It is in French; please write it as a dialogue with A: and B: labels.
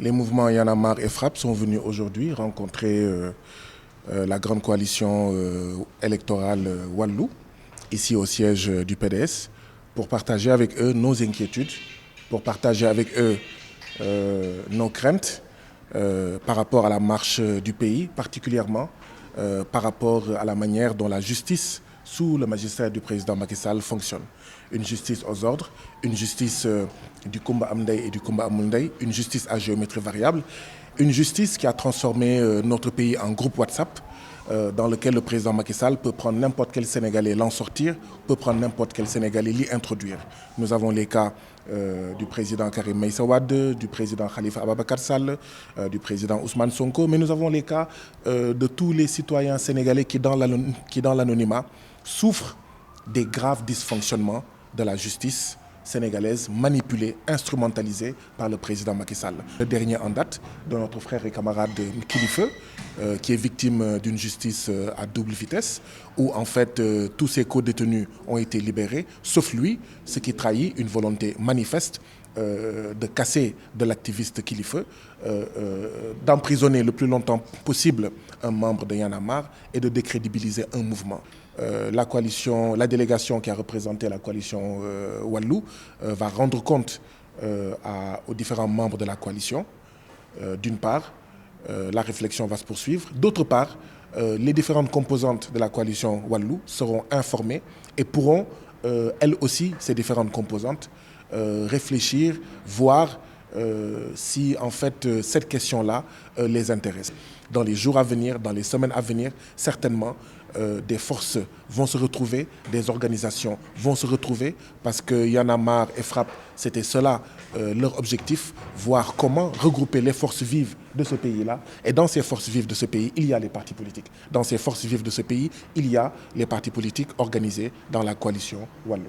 A: Les mouvements Y en a marre et Frappe sont venus aujourd'hui rencontrer la grande coalition électorale Wallu, ici au siège du PDS, pour partager avec eux nos inquiétudes, pour partager avec eux nos craintes par rapport à la marche du pays, particulièrement par rapport à la manière dont la justice sous le magistère du président Macky Sall fonctionne. Une justice aux ordres, une justice du Kumba Amndey et du Kumba Amundey, une justice à géométrie variable, une justice qui a transformé notre pays en groupe WhatsApp dans lequel le président Macky Sall peut prendre n'importe quel Sénégalais, l'en sortir, peut prendre n'importe quel Sénégalais, l'y introduire. Nous avons les cas du président Karim Meïssa Wade, du président Khalifa Ababacar Sall, du président Ousmane Sonko, mais nous avons les cas de tous les citoyens sénégalais qui, dans l'anonymat, souffrent des graves dysfonctionnements de la justice sénégalaise manipulée, instrumentalisée par le président Macky Sall. Le dernier en date de notre frère et camarade Kilifeu, qui est victime d'une justice à double vitesse, où en fait tous ses co-détenus ont été libérés, sauf lui, ce qui trahit une volonté manifeste de casser de l'activiste Kilifeu, d'emprisonner le plus longtemps possible un membre de Y en a marre et de décrédibiliser un mouvement. La délégation qui a représenté la coalition Wallu va rendre compte aux différents membres de la coalition. D'une part, la réflexion va se poursuivre. D'autre part, les différentes composantes de la coalition Wallu seront informées et pourront, elles aussi, ces différentes composantes, réfléchir, voir si en fait cette question-là les intéresse. Dans les jours à venir, dans les semaines à venir, certainement, des forces vont se retrouver, des organisations vont se retrouver, parce que Y en a marre et Frappe, c'était cela leur objectif, voir comment regrouper les forces vives de ce pays-là. Et dans ces forces vives de ce pays, il y a les partis politiques. Dans ces forces vives de ce pays, il y a les partis politiques organisés dans la coalition Wallu.